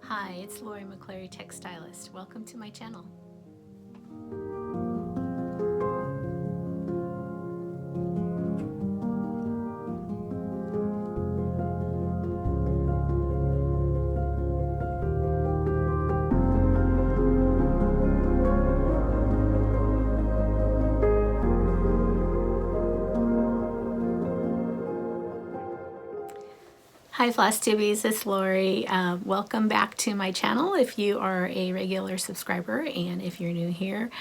Hi, it's Lori McCleary, Texstylust. Welcome to my channel. Hi FlossTubies, it's Lori. Welcome back to my channel if you are a regular subscriber, and if you're new here,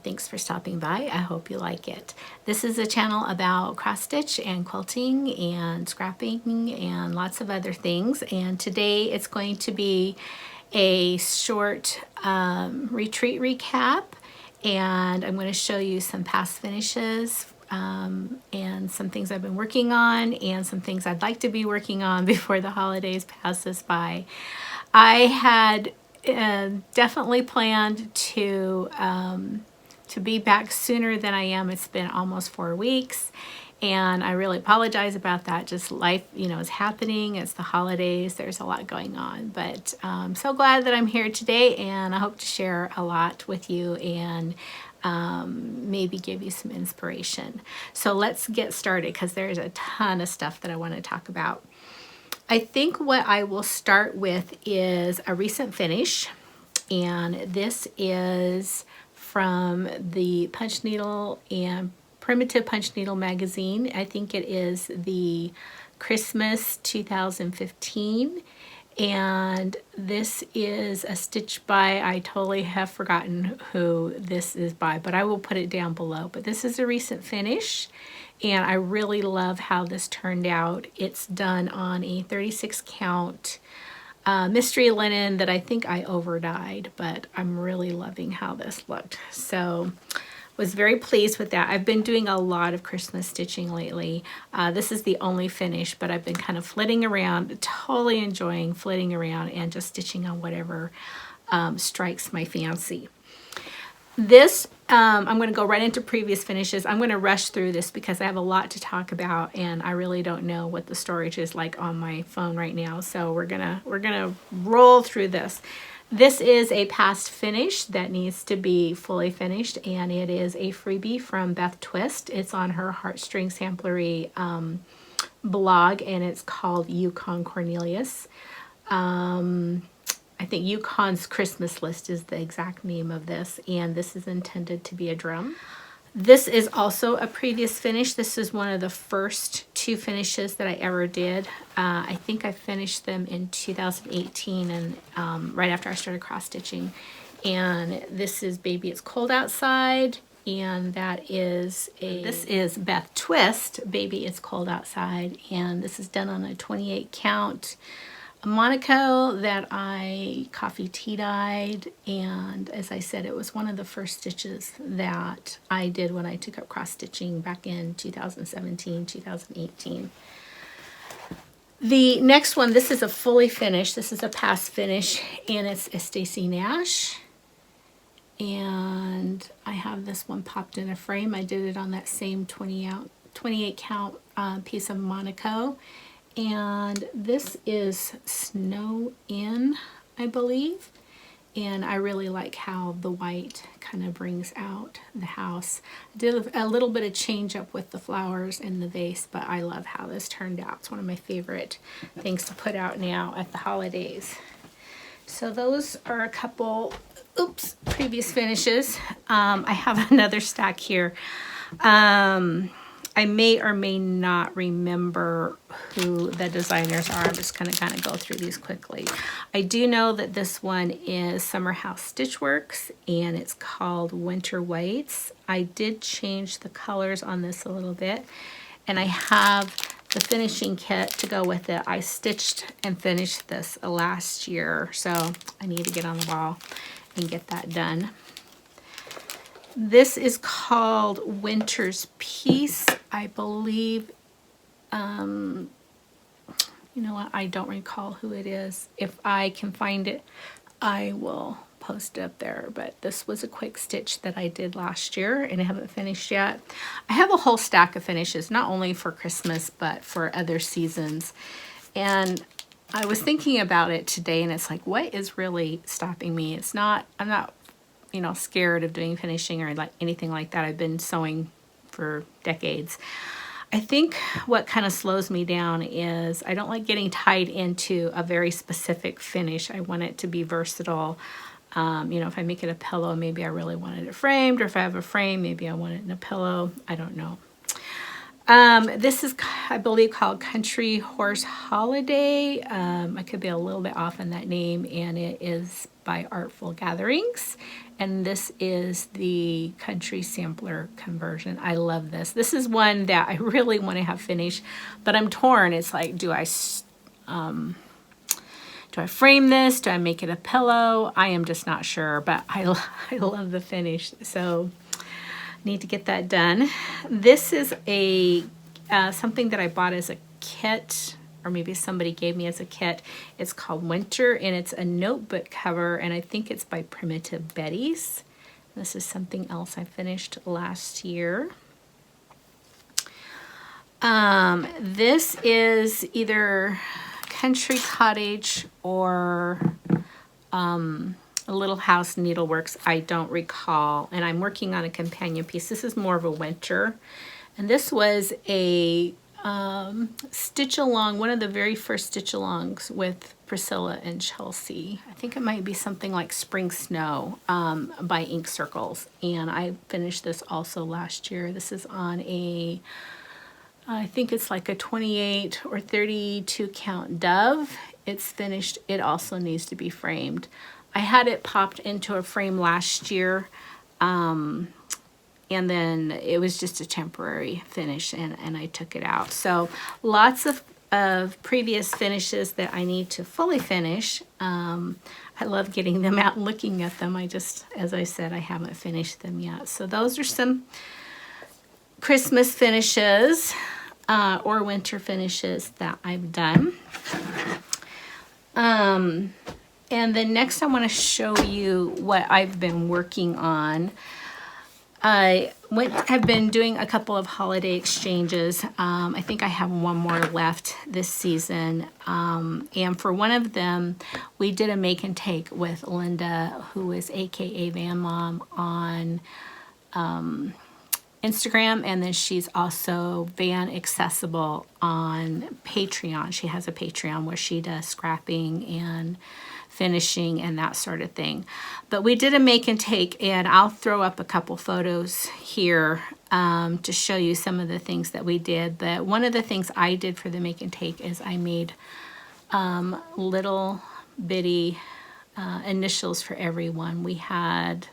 thanks for stopping by. I hope you like it. This is a channel about cross stitch and quilting and scrapping and lots of other things, and today it's going to be a short retreat recap, and I'm going to show you some past finishes and some things I've been working on and some things I'd like to be working on before the holidays pass us by. I had definitely planned to be back sooner than I am. It's been almost 4 weeks, and I really apologize about that. Just life, is happening. It's the holidays. There's a lot going on, but I'm so glad that I'm here today, and I hope to share a lot with you and maybe give you some inspiration. So let's get started, because there's a ton of stuff that I want to talk about. I think what I will start with is a recent finish, and this is from the Punch Needle and Primitive Punch Needle magazine. I think it is the Christmas 2015. And this is a stitch by, I totally have forgotten who this is by, but I will put it down below. But this is a recent finish, and I really love how this turned out. It's done on a 36 count mystery linen that I think I over dyed, but I'm really loving how this looked. So was very pleased with that. I've been doing a lot of Christmas stitching lately. This is the only finish, but I've been kind of flitting around, totally enjoying flitting around and just stitching on whatever strikes my fancy. This, I'm going to go right into previous finishes. I'm going to rush through this because I have a lot to talk about, and I really don't know what the storage is like on my phone right now. So we're gonna roll through this. This is a past finish that needs to be fully finished, and it is a freebie from Beth Twist. It's on her Heartstring Samplery blog, and it's called Yukon Cornelius. I think Yukon's Christmas List is the exact name of this, and this is intended to be a drum. This is also a previous finish. This is one of the first 2 finishes that I ever did. I think I finished them in 2018, and right after I started cross stitching. And this is Baby It's Cold Outside, and this is Beth Twist, Baby It's Cold Outside, and this is done on a 28 count Monaco that I coffee tea dyed, and as I said, it was one of the first stitches that I did when I took up cross stitching back in 2017, 2018. The next one, this is a fully finished, this is a past finish, and it's a Stacy Nash, and I have this one popped in a frame. I did it on that same 28 count piece of Monaco. And this is Snow In, I believe, and I really like how the white kind of brings out the house. I did a little bit of change up with the flowers in the vase, but I love how this turned out. It's one of my favorite things to put out now at the holidays. So those are a couple, previous finishes. I have another stack here. I may or may not remember who the designers are. I'm just going to kind of go through these quickly. I do know that this one is Summer House Stitchworks, and it's called Winter Whites. I did change the colors on this a little bit, and I have the finishing kit to go with it. I stitched and finished this last year, so I need to get on the ball and get that done. This is called Winter's Peace, I believe. You know what? I don't recall who it is. If I can find it, I will post it up there. But this was a quick stitch that I did last year, and I haven't finished yet. I have a whole stack of finishes, not only for Christmas, but for other seasons. And I was thinking about it today, and it's like, what is really stopping me? It's not, I'm not, you know, scared of doing finishing or like anything like that. I've been sewing for decades. I think what kind of slows me down is I don't like getting tied into a very specific finish. I want it to be versatile. You know, if I make it a pillow, maybe I really wanted it framed, or if I have a frame, maybe I want it in a pillow. I don't know. This is, I believe, called Country Horse Holiday. I could be a little bit off on that name, and it is by Artful Gatherings. And this is the country sampler conversion. I love this. This is one that I really want to have finished, but I'm torn. It's like, do I frame this? Do I make it a pillow? I am just not sure, but I love the finish. So need to get that done. This is a something that I bought as a kit, or maybe somebody gave me as a kit. It's called Winter, and it's a notebook cover, and I think it's by Primitive Betty's. This is something else I finished last year. This is either Country Cottage or a Little House Needleworks. I don't recall, and I'm working on a companion piece. This is more of a winter, and this was a stitch along, one of the very first stitch alongs with Priscilla and Chelsea. I think it might be something like Spring Snow by Ink Circles, and I finished this also last year. This is on a, I think it's like a 28 or 32 count dove. It's finished. It also needs to be framed. I had it popped into a frame last year, and then it was just a temporary finish, and I took it out. So lots of previous finishes that I need to fully finish. I love getting them out and looking at them. I just, as I said, I haven't finished them yet. So those are some Christmas finishes or winter finishes that I've done. And then next I want to show you what I've been working on. I've been doing a couple of holiday exchanges. I think I have one more left this season. And for one of them, we did a make and take with Linda, who is AKA Van Mom on Instagram, and then she's also Van Accessible on Patreon. She has a Patreon where she does scrapping and finishing and that sort of thing. But we did a make and take, and I'll throw up a couple photos here to show you some of the things that we did. But one of the things I did for the make and take is I made little bitty initials for everyone. We had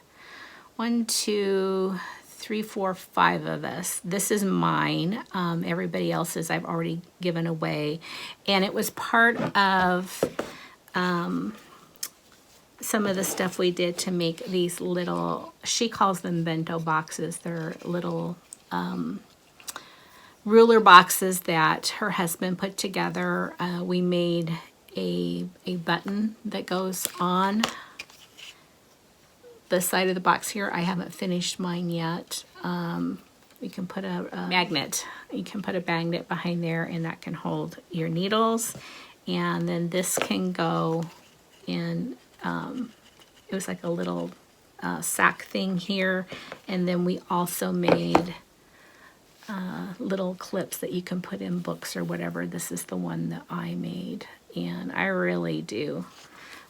1, 2, 3, 4, 5 of us. This is mine. Everybody else's I've already given away, and it was part of some of the stuff we did to make these little, she calls them bento boxes. They're little ruler boxes that her husband put together. We made a button that goes on the side of the box here. I haven't finished mine yet. You can put a magnet. You can put a magnet behind there, and that can hold your needles. And then this can go in, it was like a little sack thing here. And then we also made little clips that you can put in books or whatever. This is the one that I made, and I really do.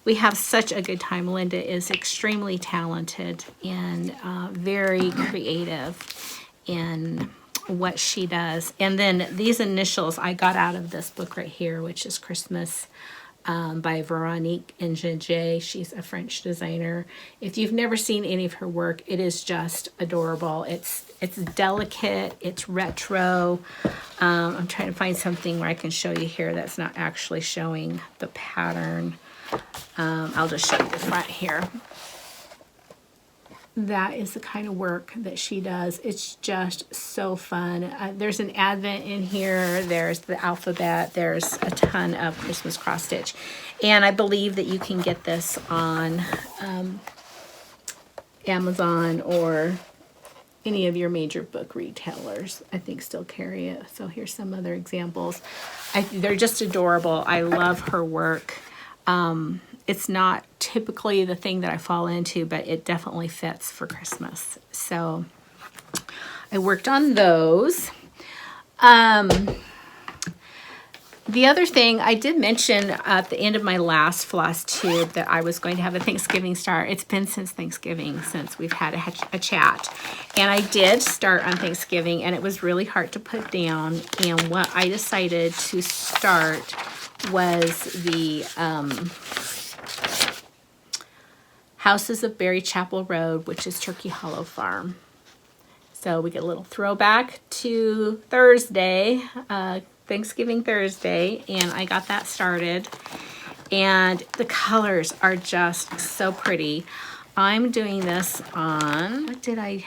We have such a good time. Linda is extremely talented and very creative in what she does. And then these initials I got out of this book right here, which is Christmas by Veronique Engege. She's a French designer. If you've never seen any of her work, it is just adorable. It's delicate, it's retro. I'm trying to find something where I can show you here that's not actually showing the pattern. I'll just show you the front here. That is the kind of work that she does. It's just so fun. There's an advent in here. There's the alphabet. There's a ton of Christmas cross stitch. And I believe that you can get this on Amazon or any of your major book retailers, I think, still carry it. So here's some other examples. They're just adorable. I love her work. It's not typically the thing that I fall into, but it definitely fits for Christmas. So I worked on those. The other thing, I did mention at the end of my last FlossTube that I was going to have a Thanksgiving start. It's been since Thanksgiving since we've had a chat. And I did start on Thanksgiving, and it was really hard to put down. And what I decided to start was the Houses of Berry Chapel Road, which is Turkey Hollow Farm. So we get a little throwback to Thursday, Thanksgiving Thursday, and I got that started. And the colors are just so pretty. I'm doing this on, what did I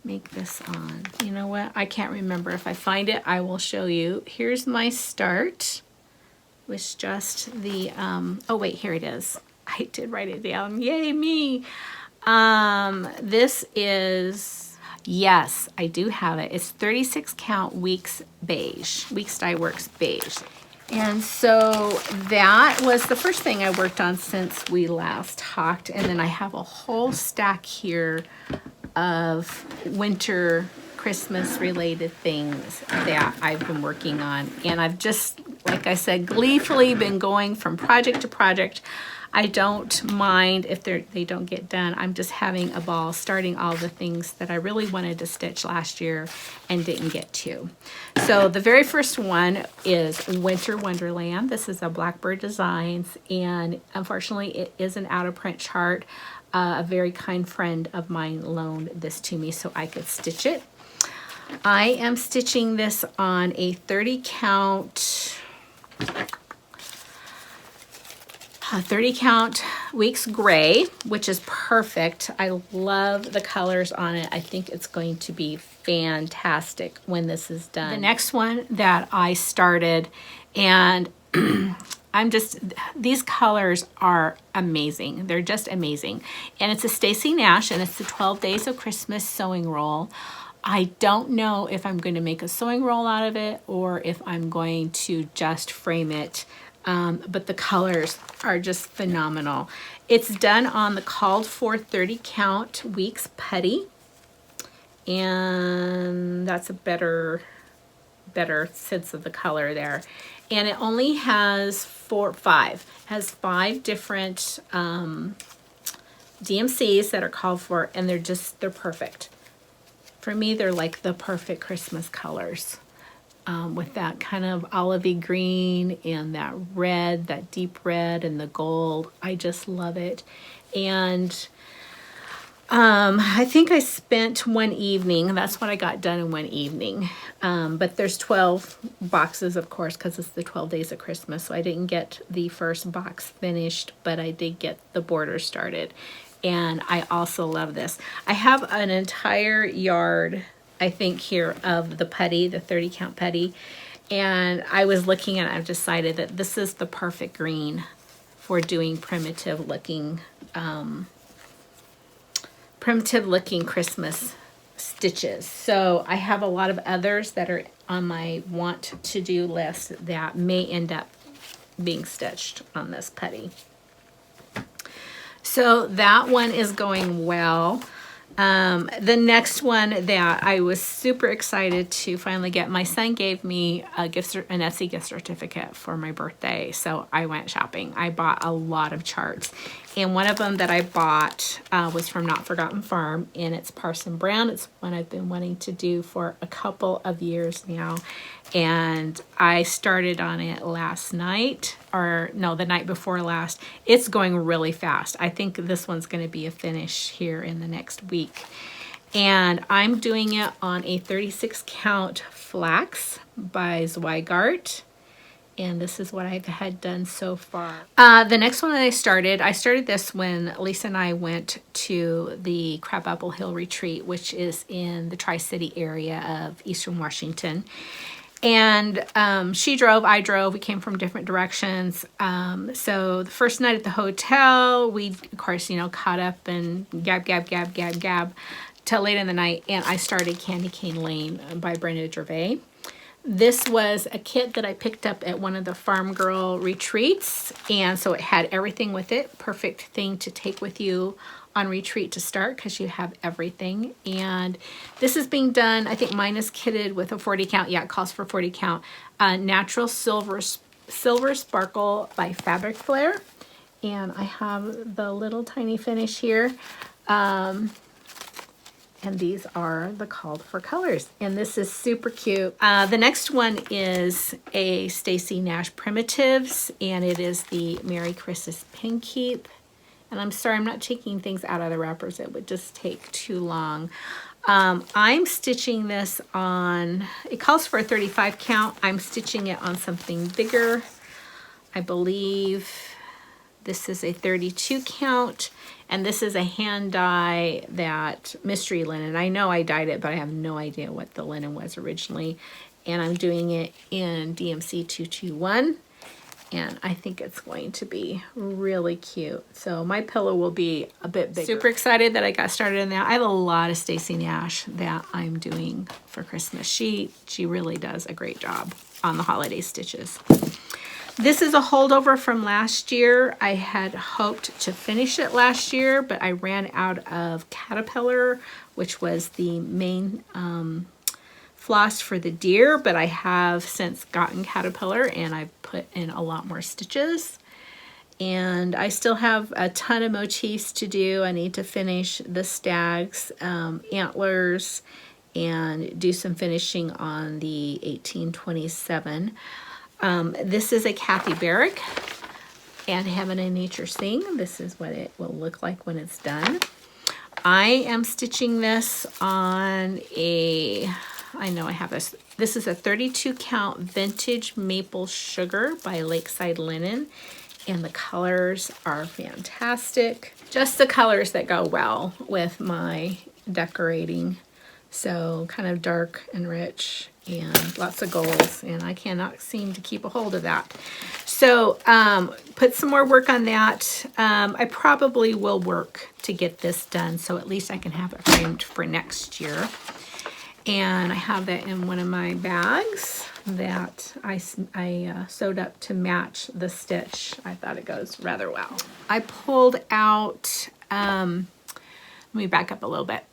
make this on? You know what? I can't remember. If I find it, I will show you. Here's my start. It was just the, oh wait, here it is. I did write it down. Yay, me. This is, yes, I do have it. It's 36 count Weeks Beige, Weeks Dye Works Beige. And so that was the first thing I worked on since we last talked. And then I have a whole stack here of winter Christmas related things that I've been working on. And I've just, like I said, gleefully been going from project to project. I don't mind if they don't get done. I'm just having a ball starting all the things that I really wanted to stitch last year and didn't get to. So the very first one is Winter Wonderland. This is a Blackbird Designs, and unfortunately it is an out of print chart. A very kind friend of mine loaned this to me so I could stitch it. I am stitching this on a 30 count Weeks Gray, which is perfect. I love the colors on it. I think it's going to be fantastic when this is done. The next one that I started, and these colors are amazing. They're just amazing. And it's a Stacy Nash, and it's the 12 Days of Christmas sewing roll. I don't know if I'm going to make a sewing roll out of it or if I'm going to just frame it. But the colors are just phenomenal. It's done on the called for 30 count Weeks Putty, and that's a better sense of the color there. And it only has five different DMCs that are called for, and they're perfect. For me, they're like the perfect Christmas colors. With that kind of olivey green and that red, that deep red and the gold. I just love it. And I think I spent one evening, that's what I got done in one evening. But there's 12 boxes, of course, because it's the 12 Days of Christmas. So I didn't get the first box finished, but I did get the border started. And I also love this. I have an entire yard, I think, here of the putty, the 30 count putty, and I was looking at it. I've decided that this is the perfect green for doing primitive looking Christmas stitches. So I have a lot of others that are on my want to do list that may end up being stitched on this putty. So that one is going well. The next one that I was super excited to finally get, my son gave me an Etsy gift certificate for my birthday, so I went shopping. I bought a lot of charts, and one of them that I bought was from Not Forgotten Farm, and it's Parson Brown. It's one I've been wanting to do for a couple of years now, and I started on it last night, or no, the night before last. It's going really fast. I think this one's going to be a finish here in the next week. And I'm doing it on a 36 count flax by Zweigart. And this is what I've had done so far. The next one that I started this when Lisa and I went to the Crabapple Hill retreat, which is in the Tri-City area of Eastern Washington. And she drove, I drove, we came from different directions. So the first night at the hotel, we, of course, caught up and gab, till late in the night, and I started Candy Cane Lane by Brenda Gervais. This was a kit that I picked up at one of the Farm Girl retreats, and so it had everything with it. Perfect thing to take with you on retreat to start because you have everything. And this is being done, I think mine is kitted with a 40 count. Yeah, it calls for 40 count. Natural Silver Sparkle by Fabric Flare. And I have the little tiny finish here. And these are the called for colors. And this is super cute. The next one is a Stacy Nash Primitives, and it is the Merry Christmas Pin Keep. And I'm sorry, I'm not taking things out of the wrappers. It would just take too long. I'm stitching this on, it calls for a 35 count. I'm stitching it on something bigger. I believe this is a 32 count. And this is a hand dye that mystery linen. I know I dyed it, but I have no idea what the linen was originally. And I'm doing it in DMC 221. And I think it's going to be really cute. So my pillow will be a bit bigger. Super excited that I got started in that. I have a lot of Stacy Nash that I'm doing for Christmas. She really does a great job on the holiday stitches. This is a holdover from last year. I had hoped to finish it last year, but I ran out of Caterpillar, which was the main floss for the deer, but I have since gotten Caterpillar and I've put in a lot more stitches. And I still have a ton of motifs to do. I need to finish the stags, antlers, and do some finishing on the 1827. This is a Kathy Barrick and Heaven and Nature Sing. This is what it will look like when it's done. I am stitching this on a, I know I have this. This is a 32 count vintage maple sugar by Lakeside Linen, and the colors are fantastic. Just the colors that go well with my decorating. So kind of dark and rich and lots of golds, and I cannot seem to keep a hold of that. So put some more work on that. I probably will work to get this done so at least I can have it framed for next year. And I have that in one of my bags that I sewed up to match the stitch. I thought it goes rather well. I pulled out, let me back up a little bit.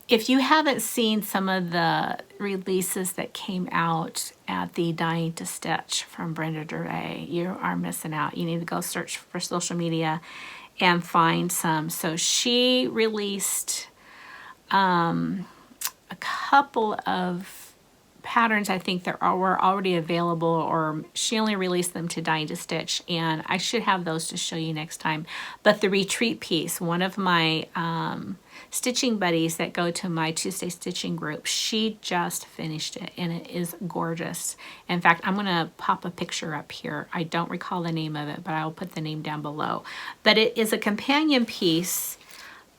If you haven't seen some of the releases that came out at the Dying to Stitch from Brenda Gervais, you are missing out. You need to go search for social media and find some. So she released a couple of patterns, I think, that were already available, or she only released them to Dying to Stitch, and I should have those to show you next time. But the retreat piece, one of my stitching buddies that go to my Tuesday stitching group, she just finished it and it is gorgeous. In fact, I'm gonna pop a picture up here. I don't recall the name of it, but I'll put the name down below. But it is a companion piece,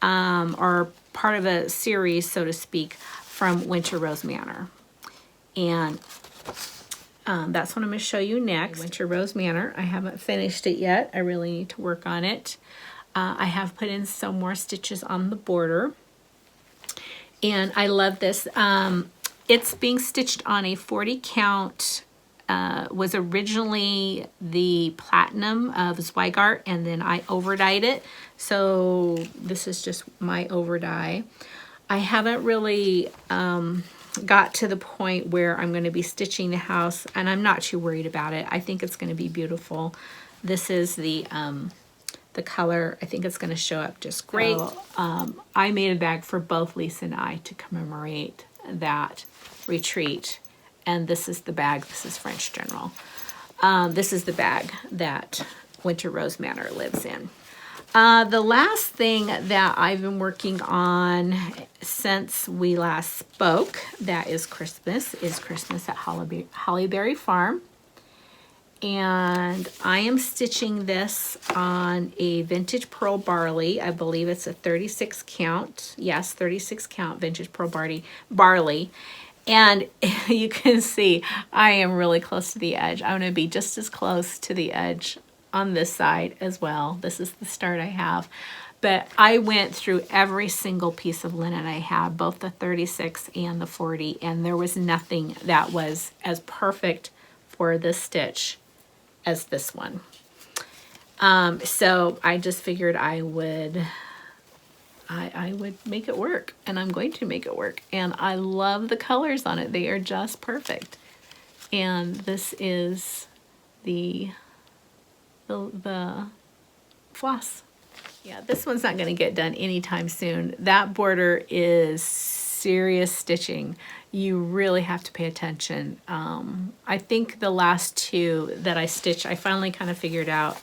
or part of a series, so to speak, from Winter Rose Manor. And that's what I'm going to show you next. Winter Rose Manor. I haven't finished it yet. I really need to work on it. I have put in some more stitches on the border. And I love this. It's being stitched on a 40 count. Was originally the platinum of Zweigart, and then I overdyed it. So this is just my overdye. I haven't really got to the point where I'm going to be stitching the house, and I'm not too worried about it. I think it's going to be beautiful. This is the color. I think it's going to show up just great. So, I made a bag for both Lisa and I to commemorate that retreat, and this is the bag. This is French General. This is the bag that Winter Rose Manor lives in. The last thing that I've been working on since we last spoke, that is Christmas at Hollyberry Farm. And I am stitching this on a vintage pearl barley. I believe it's a 36 count. Yes, 36 count vintage pearl barley. And you can see I am really close to the edge. I'm going to be just as close to the edge on this side as well. This is the start I have. But I went through every single piece of linen I have, both the 36 and the 40, and there was nothing that was as perfect for this stitch as this one. So I just figured I would make it work, and I'm going to make it work. And I love the colors on it. They are just perfect. And this is the floss. Yeah, this one's not going to get done anytime soon. That border is serious stitching. You really have to pay attention. I think the last two that I stitched, I finally kind of figured out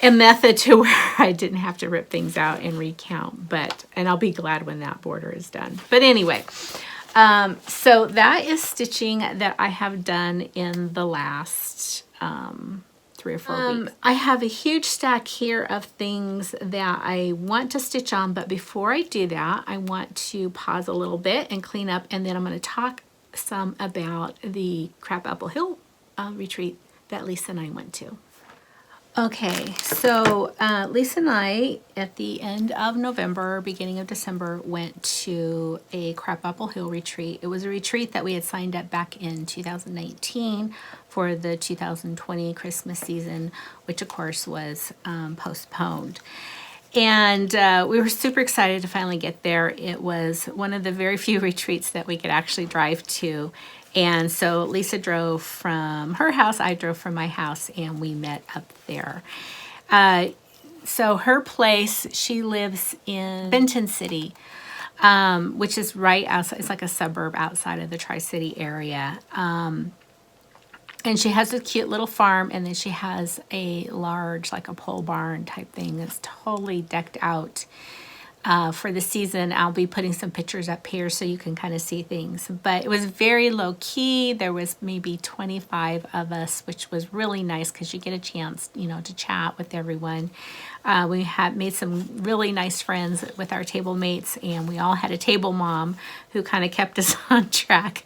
a method to where I didn't have to rip things out and recount. And I'll be glad when that border is done. But anyway, so that is stitching that I have done in the last 3 or 4 weeks. I have a huge stack here of things that I want to stitch on, but before I do that, I want to pause a little bit and clean up, and then I'm going to talk some about the Crabapple Hill retreat that Lisa and I went to. Okay, so Lisa and I, at the end of November, beginning of December, went to a Crabapple Hill retreat. It was a retreat that we had signed up back in 2019 for the 2020 Christmas season, which of course was postponed. And we were super excited to finally get there. It was one of the very few retreats that we could actually drive to. And so Lisa drove from her house, I drove from my house, and we met up there. So her place, she lives in Benton City, which is right outside, it's like a suburb outside of the Tri-City area. And she has a cute little farm, and then she has a large, like a pole barn type thing that's totally decked out. For the season, I'll be putting some pictures up here so you can kind of see things. But it was very low key. There was maybe 25 of us, which was really nice because you get a chance, you know, to chat with everyone. We had made some really nice friends with our table mates, and we all had a table mom who kind of kept us on track.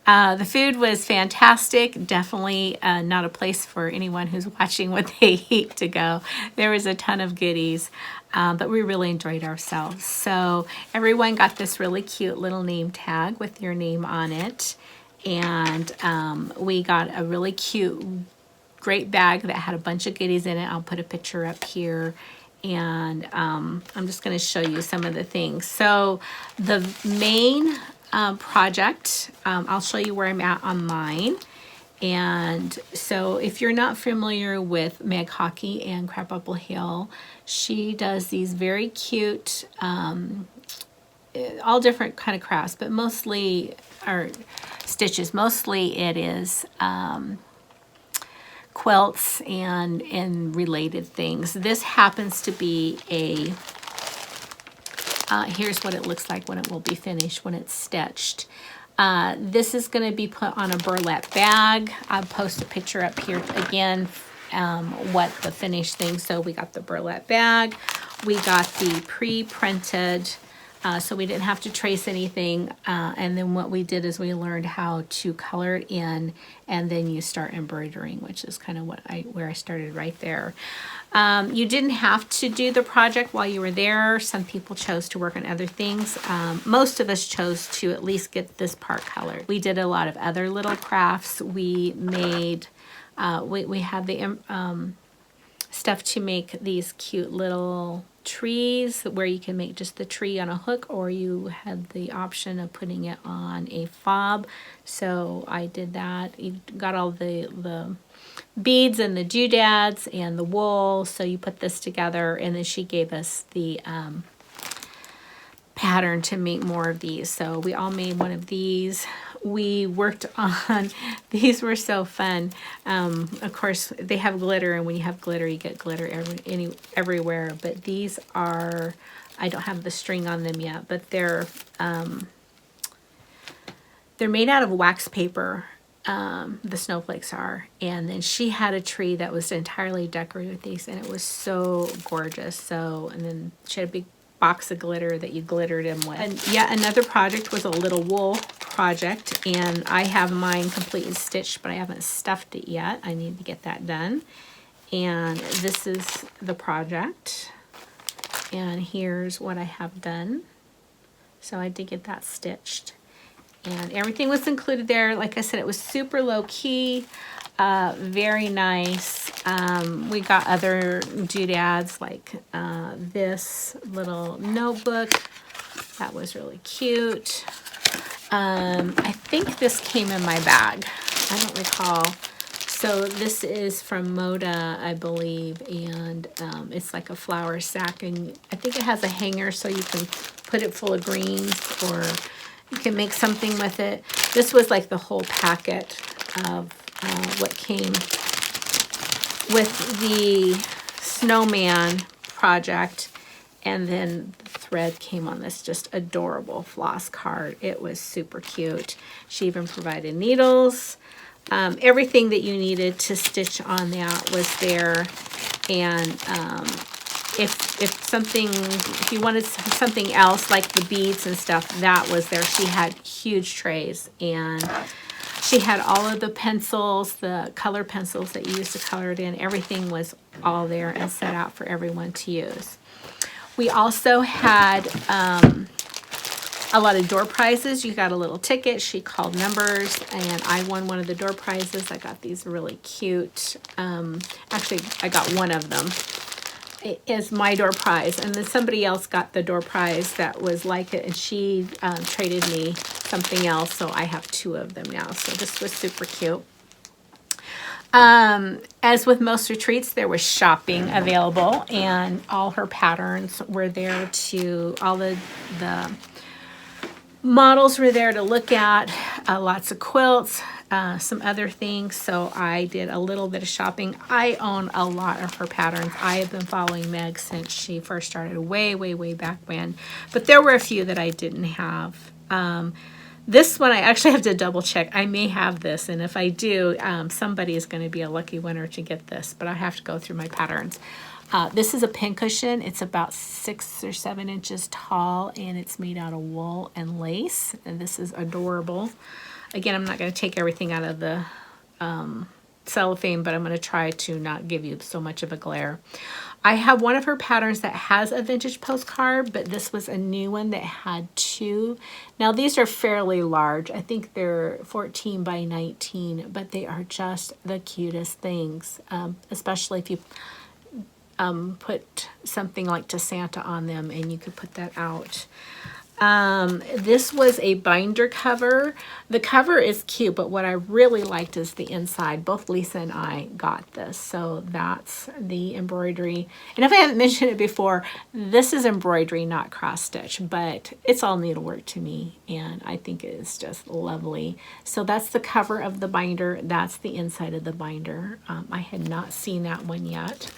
The food was fantastic. Definitely not a place for anyone who's watching what they eat to go. There was a ton of goodies. But we really enjoyed ourselves. So everyone got this really cute little name tag with your name on it. And we got a really cute, great bag that had a bunch of goodies in it. I'll put a picture up here. And I'm just going to show you some of the things. So the main project, I'll show you where I'm at on mine. And so if you're not familiar with Meg Hawkey and Crabapple Hill, she does these very cute, all different kind of crafts, but mostly, or stitches, mostly it is quilts and related things. This happens to be a, here's what it looks like when it will be finished, when it's stitched. This is going to be put on a burlap bag. I'll post a picture up here again, what the finished thing. So we got the burlap bag. We got the pre-printed, so we didn't have to trace anything. And then what we did is we learned how to color it in, and then you start embroidering, which is kind of where I started right there. You didn't have to do the project while you were there. Some people chose to work on other things. Most of us chose to at least get this part colored. We did a lot of other little crafts. We made, we had the stuff to make these cute little trees where you can make just the tree on a hook, or you had the option of putting it on a fob. So I did that. You got all the beads and the doodads and the wool, so you put this together, and then she gave us the pattern to make more of these. So we all made one of these. We worked on, these were so fun. Of course, they have glitter, and when you have glitter, you get glitter everywhere. But these are, I don't have the string on them yet, but they're made out of wax paper. The snowflakes are, and then she had a tree that was entirely decorated with these, and it was so gorgeous. So, and then she had a big box of glitter that you glittered them with. And yet another project was a little wool project, and I have mine completely stitched, but I haven't stuffed it yet. I need to get that done. And this is the project. And here's what I have done. So I did get that stitched. And everything was included there. Like I said, it was super low key, very nice. We got other doodads like this little notebook. That was really cute. I think this came in my bag. I don't recall. So this is from Moda, I believe, and it's like a flour sack, and I think it has a hanger so you can put it full of greens, or you can make something with it. This was like the whole packet of what came with the snowman project, and then the thread came on this just adorable floss card. It was super cute. She even provided needles. Everything that you needed to stitch on that was there. And if you wanted something else like the beads and stuff, that was there. She had huge trays, and she had all of the pencils, the color pencils that you used to color it in. Everything was all there and set out for everyone to use. We also had a lot of door prizes. You got a little ticket. She called numbers, and I won one of the door prizes. I got these really cute. Actually, I got one of them. It is my door prize, and then somebody else got the door prize that was like it, and she traded me something else, so I have two of them now. So this was super cute. As with most retreats, there was shopping available, and all her patterns were there to, all the models were there to look at, lots of quilts, some other things. So I did a little bit of shopping. I own a lot of her patterns. I have been following Meg since she first started way, way, way back when. But there were a few that I didn't have. This one I actually have to double check. I may have this, and if I do, somebody is going to be a lucky winner to get this. But I have to go through my patterns. This is a pincushion. It's about 6 or 7 inches tall, and it's made out of wool and lace. And this is adorable. Again, I'm not going to take everything out of the cellophane, but I'm going to try to not give you so much of a glare. I have one of her patterns that has a vintage postcard, but this was a new one that had 2. Now, these are fairly large. I think they're 14 by 19, but they are just the cutest things, especially if you put something like to Santa on them, and you could put that out. This was a binder cover. The cover is cute, but what I really liked is the inside. Both Lisa and I got this, so that's the embroidery. And if I haven't mentioned it before, this is embroidery, not cross stitch, but it's all needlework to me, and I think it is just lovely. So that's the cover of the binder. That's the inside of the binder. I had not seen that one yet.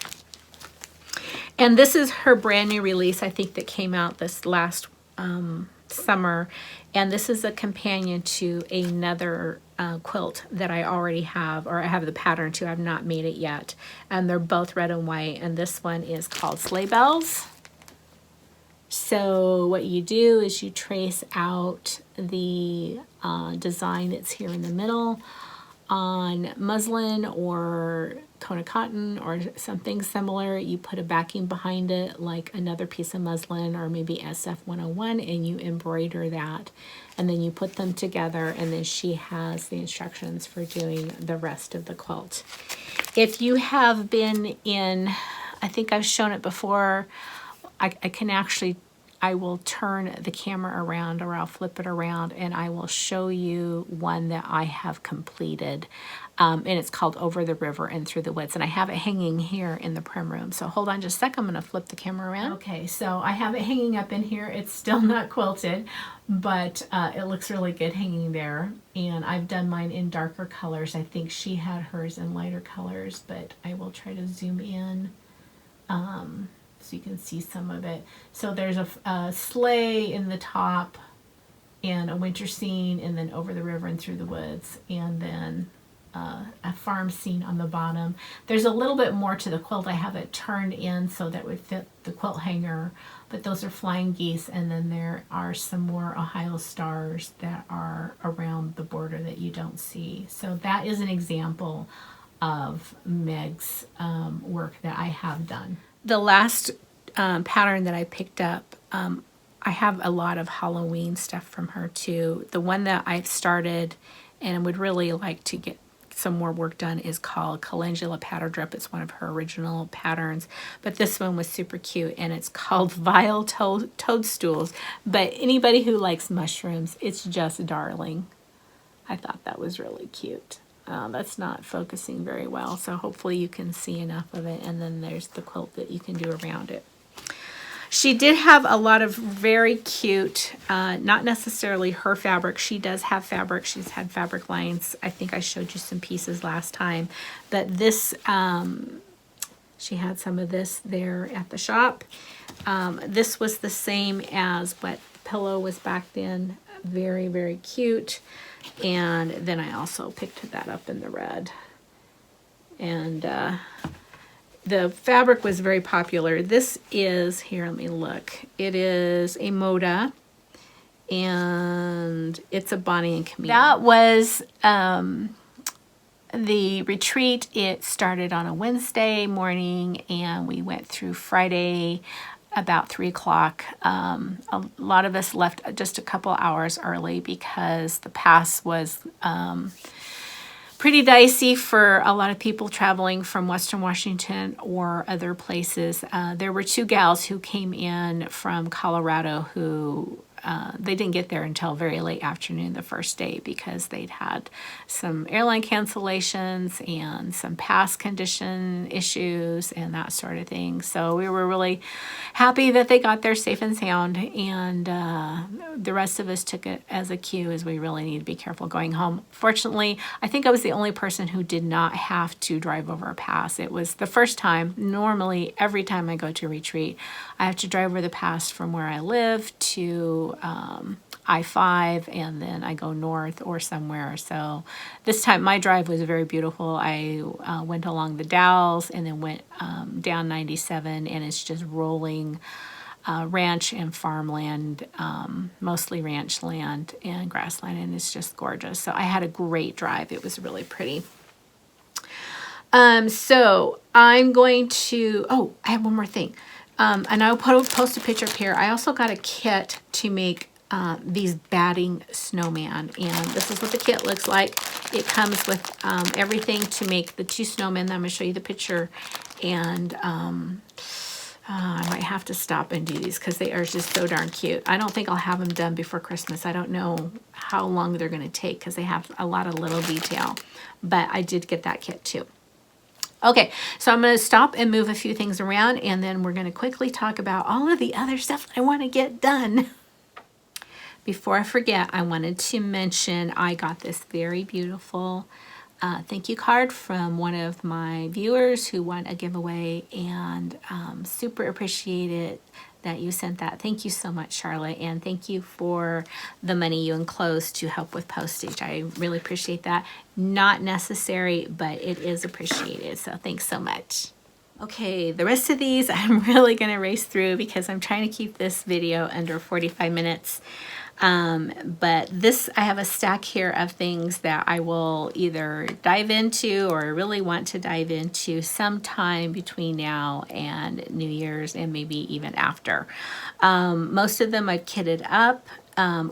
And this is her brand new release, I think, that came out this last summer. And this is a companion to another quilt that I already have, or I have the pattern to. I've not made it yet. And they're both red and white. And this one is called Sleigh Bells. So what you do is you trace out the design that's here in the middle on muslin or Kona cotton or something similar. You put a backing behind it like another piece of muslin or maybe SF 101, and you embroider that, and then you put them together, and then she has the instructions for doing the rest of the quilt. If you have been in, I think I've shown it before, I will turn the camera around, or I'll flip it around, and I will show you one that I have completed. And it's called Over the River and Through the Woods. And I have it hanging here in the prim room. So hold on just a sec. I'm going to flip the camera around. Okay, so I have it hanging up in here. It's still not quilted, but it looks really good hanging there. And I've done mine in darker colors. I think she had hers in lighter colors, but I will try to zoom in. So you can see some of it. So there's a sleigh in the top, and a winter scene, and then Over the River and Through the Woods, and then a farm scene on the bottom. There's a little bit more to the quilt. I have it turned in so that would fit the quilt hanger, but those are flying geese, and then there are some more Ohio stars that are around the border that you don't see. So that is an example of Meg's work that I have done. The last pattern that I picked up, I have a lot of Halloween stuff from her too. The one that I've started and would really like to get some more work done is called Calendula Pattern Drip. It's one of her original patterns, but this one was super cute, and it's called Vile Toadstools. But anybody who likes mushrooms, it's just darling. I thought that was really cute. That's not focusing very well, so hopefully you can see enough of it, and then there's the quilt that you can do around it. She did have a lot of very cute, not necessarily her fabric. She does have fabric. She's had fabric lines. I think I showed you some pieces last time. But this, she had some of this there at the shop. This was the same as what pillow was back then. Very, very cute. And then I also picked that up in the red. And the fabric was very popular. This is, here, let me look. It is a Moda, and it's a Bonnie and Camille. That was the retreat. It started on a Wednesday morning, and we went through Friday about 3 o'clock. A lot of us left just a couple hours early because the pass was pretty dicey for a lot of people traveling from Western Washington or other places. There were 2 gals who came in from Colorado who they didn't get there until very late afternoon the first day because they'd had some airline cancellations and some pass condition issues and that sort of thing. So we were really happy that they got there safe and sound, and the rest of us took it as a cue as we really need to be careful going home. Fortunately, I think I was the only person who did not have to drive over a pass. It was the first time. Normally, every time I go to a retreat, I have to drive over the pass from where I live to I-5, and then I go north or somewhere. So this time my drive was very beautiful. I went along the Dalles and then went down 97, and it's just rolling ranch and farmland, mostly ranch land and grassland, and it's just gorgeous. So I had a great drive. It was really pretty. So I'm going to, I have one more thing. And I'll post a picture up here. I also got a kit to make these batting snowman, and this is what the kit looks like. It comes with everything to make the 2 snowmen. I'm going to show you the picture, and I might have to stop and do these because they are just so darn cute. I don't think I'll have them done before Christmas. I don't know how long they're going to take because they have a lot of little detail, but I did get that kit too. Okay, so I'm going to stop and move a few things around, and then we're going to quickly talk about all of the other stuff I want to get done. Before I forget, I wanted to mention I got this very beautiful thank you card from one of my viewers who won a giveaway, and super appreciate it that you sent that. Thank you so much, Charlotte, and thank you for the money you enclosed to help with postage. I really appreciate that. Not necessary, but it is appreciated, so thanks so much. Okay, the rest of these I'm really going to race through because I'm trying to keep this video under 45 minutes. But this, I have a stack here of things that I will either dive into or I really want to dive into sometime between now and New Year's, and maybe even after. Most of them I've kitted up,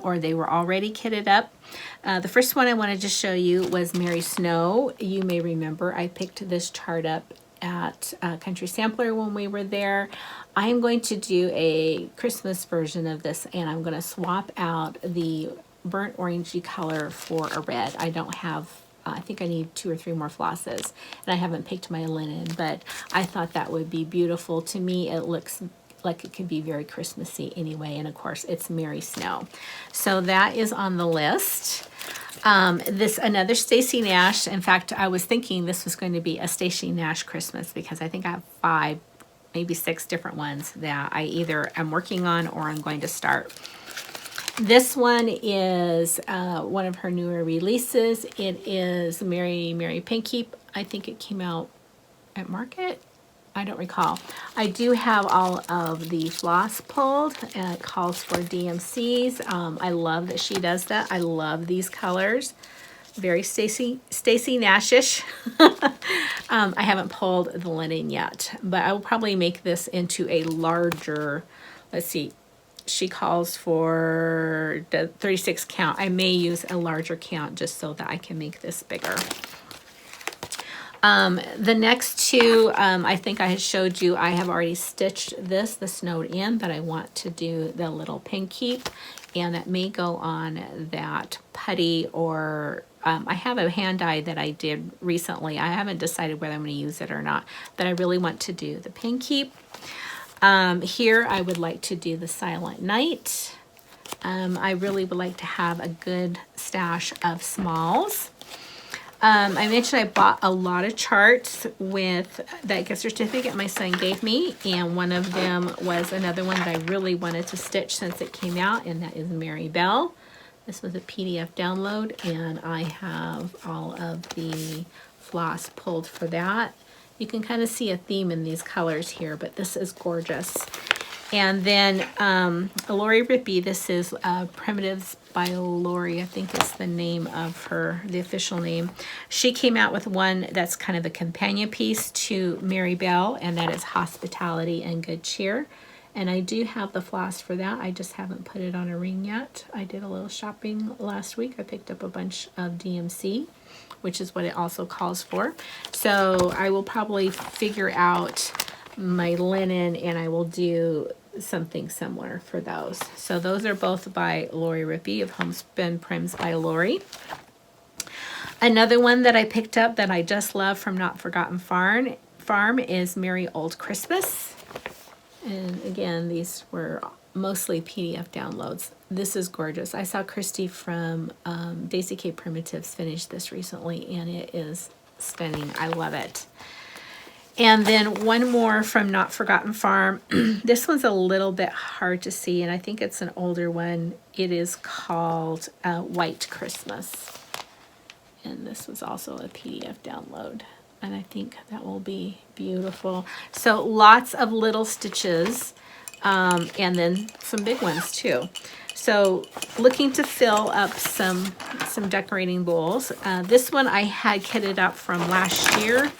or they were already kitted up. The first one I wanted to show you was Mary Snow. You may remember I picked this chart up at Country Sampler when we were there. I'm going to do a Christmas version of this, and I'm going to swap out the burnt orangey color for a red. I don't have, I think I need 2 or 3 more flosses, and I haven't picked my linen, but I thought that would be beautiful. To me, it looks like it could be very Christmassy anyway, and of course it's Mary Snow. So that is on the list. This another Stacy Nash. In fact, I was thinking this was going to be a Stacy Nash Christmas because I think I have 5, maybe 6 different ones that I either am working on or I'm going to start. This one is one of her newer releases. It is Mary Pinkeep. I think it came out at Market. I don't recall. I do have all of the floss pulled, and it calls for DMCs. I love that she does that. I love these colors. very Stacy Nashish. I haven't pulled the linen yet, but I will probably make this into a larger, let's see, she calls for the 36 count. I may use a larger count just so that I can make this bigger. The next two, I think I had showed you, I have already stitched this, the snowed in, but I want to do the little pin keep, and it may go on that putty, or I have a hand dye that I did recently. I haven't decided whether I'm going to use it or not, but I really want to do the pin keep. Here I would like to do the Silent Night. I really would like to have a good stash of smalls. I mentioned I bought a lot of charts with that gift certificate my son gave me, and one of them was another one that I really wanted to stitch since it came out, and that is Mary Bell. This was a PDF download, and I have all of the floss pulled for that. You can kind of see a theme in these colors here, but this is gorgeous. And then Lori Rippey, this is Primitives by Lori, I think is the name of her, the official name. She came out with one that's kind of a companion piece to Mary Bell, and that is Hospitality and Good Cheer. And I do have the floss for that. I just haven't put it on a ring yet. I did a little shopping last week. I picked up a bunch of DMC, which is what it also calls for. So I will probably figure out my linen, and I will do something similar for those. So those are both by Lori Rippey of Homespin Prims by Lori. Another one that I picked up that I just love from Not Forgotten Farm is Merry Old Christmas. And again, these were mostly PDF downloads. This is gorgeous. I saw Christy from Daisy K Primitives finish this recently, and it is stunning. I love it. And then one more from Not Forgotten Farm. This one's a little bit hard to see, and I think it's an older one. It is called White Christmas. And this was also a PDF download. And I think that will be beautiful. So lots of little stitches, and then some big ones too. So looking to fill up some decorating bowls. This one I had kitted up from last year,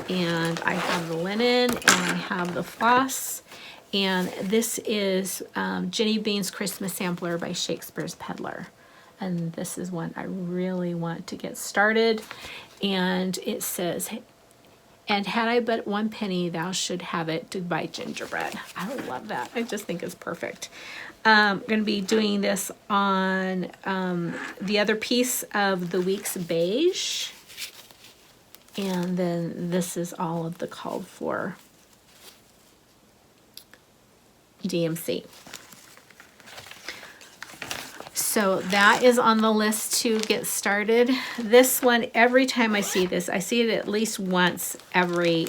and I have the linen and I have the floss. And this is Jenny Bean's Christmas Sampler by Shakespeare's Peddler. And this is one I really want to get started. And it says, and had I but 1 penny, thou should have it to buy gingerbread. I love that. I just think it's perfect. I'm going to be doing this on the other piece of the week's beige. And then this is all of the called for DMC. So that is on the list to get started. This one, every time I see this, I see it at least once every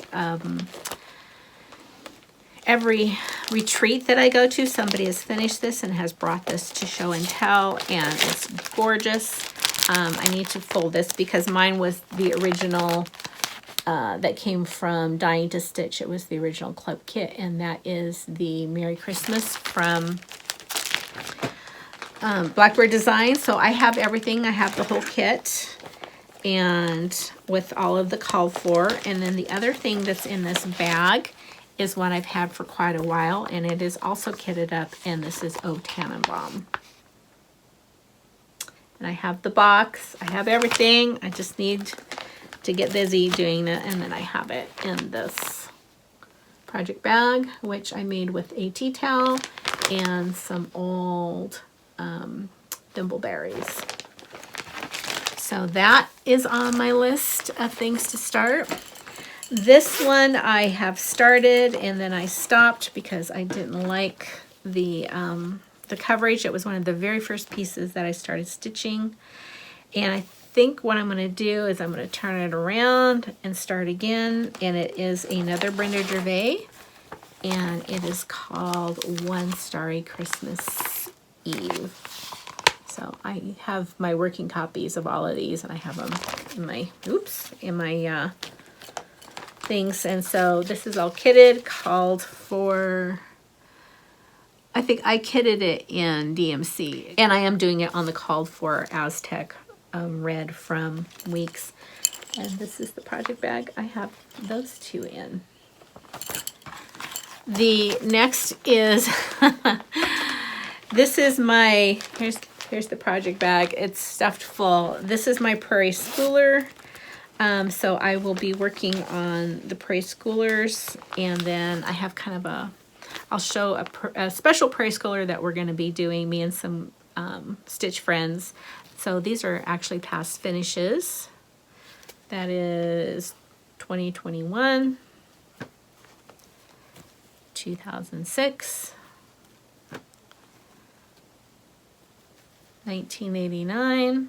retreat that I go to. Somebody has finished this and has brought this to show and tell, and it's gorgeous. I need to fold this because mine was the original that came from Dying to Stitch. It was the original club kit, and that is the Merry Christmas from Blackbird Design. So I have everything. I have the whole kit, and with all of the called for. And then the other thing that's in this bag is one I've had for quite a while, and it is also kitted up, and this is O Tannenbaum. And I have the box. I have everything. I just need to get busy doing it, and then I have it in this project bag, which I made with a tea towel and some old thimbleberries. So that is on my list of things to start. This one I have started, and then I stopped because I didn't like the coverage. It was one of the very first pieces that I started stitching, and I think what I'm going to do is I'm going to turn it around and start again. And it is another Brenda Gervais, and it is called One Starry Christmas Eve. So I have my working copies of all of these, and I have them in my things. And so this is all kitted, called for, I think I kitted it in DMC, and I am doing it on the called for Aztec red from Weeks. And this is the project bag I have those two in. The next is, this is my, here's the project bag. It's stuffed full. This is my Prairie Schooler. So I will be working on the Prairie Schoolers, and then I have kind of a, I'll show a special Prairie Schooler that we're going to be doing, me and some stitch friends. So these are actually past finishes. That is 2021, 2006, 1989.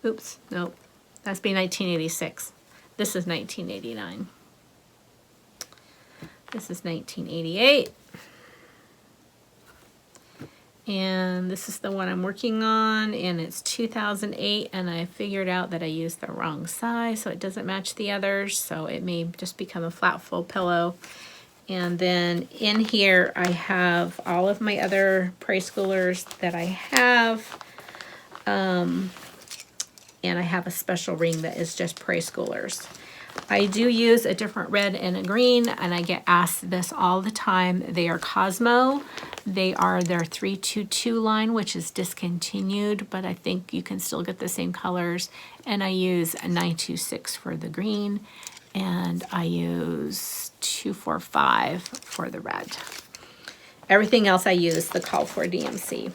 Oops, nope, that's be 1986. This is 1989. This is 1988. And this is the one I'm working on, and it's 2008, and I figured out that I used the wrong size, so it doesn't match the others, so it may just become a flat full pillow. And then in here I have all of my other Prairie Schoolers that I have, and I have a special ring that is just Prairie Schoolers. I do use a different red and a green, and I get asked this all the time. They are Cosmo. They are their 322 line, which is discontinued, but I think you can still get the same colors. And I use a 926 for the green, and I use 245 for the red. Everything else I use the Call for DMC.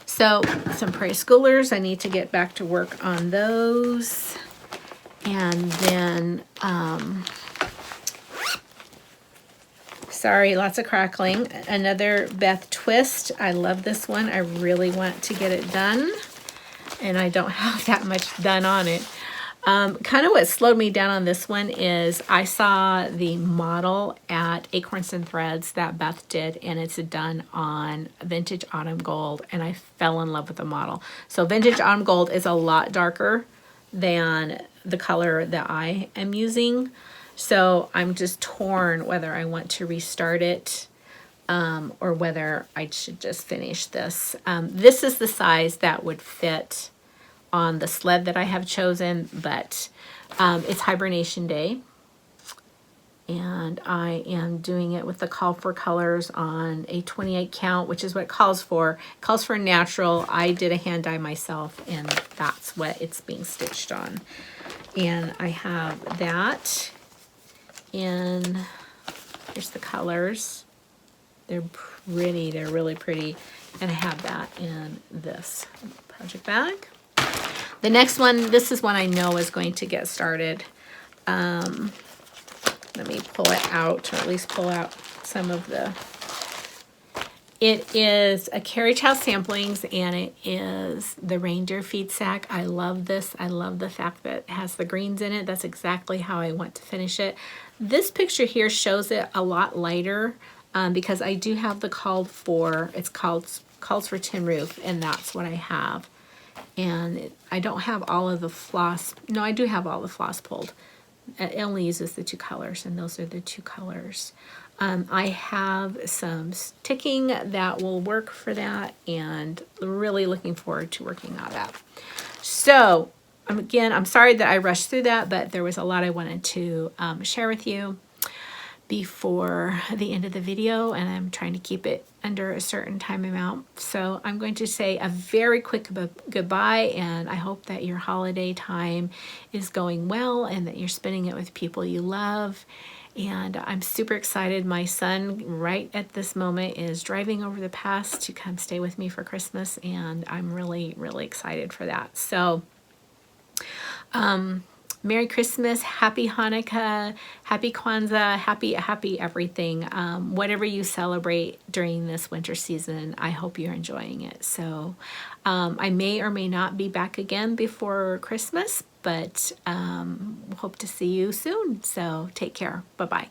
So some Prairie Schoolers, I need to get back to work on those. And then, sorry, lots of crackling. Another Beth Twist. I love this one. I really want to get it done, and I don't have that much done on it. Kind of what slowed me down on this one is I saw the model at Acorns and Threads that Beth did, and it's done on Vintage Autumn Gold, and I fell in love with the model. So Vintage Autumn Gold is a lot darker than the color that I am using. So I'm just torn whether I want to restart it or whether I should just finish this. This is the size that would fit on the sled that I have chosen, but it's Hibernation Day, and I am doing it with the Call for Colors on a 28 count, which is what it calls for. It calls for natural. I did a hand dye myself, and that's what it's being stitched on. And I have that in, here's the colors. They're pretty, they're really pretty. And I have that in this project bag. The next one, this is one I know is going to get started. Let me pull it out, or at least pull out some of the, it is a Carriage House Samplings, and it is the Reindeer Feed Sack. I love this. I love the fact that it has the greens in it. That's exactly how I want to finish it. This picture here shows it a lot lighter because I do have the called for, it's calls for Tin Roof, and that's what I have. And I don't have all of the floss. No, I do have all the floss pulled. It only uses the two colors, and those are the two colors. I have some sticking that will work for that, and really looking forward to working on that. So again, I'm sorry that I rushed through that, but there was a lot I wanted to share with you before the end of the video, and I'm trying to keep it under a certain time amount. So I'm going to say a very quick goodbye, and I hope that your holiday time is going well and that you're spending it with people you love. And I'm super excited. My son right at this moment is driving over the pass to come stay with me for Christmas, and I'm really, really excited for that. So Merry Christmas, Happy Hanukkah, Happy Kwanzaa, happy everything. Whatever you celebrate during this winter season, I hope you're enjoying it. So I may or may not be back again before Christmas, but hope to see you soon. So take care. Bye-bye.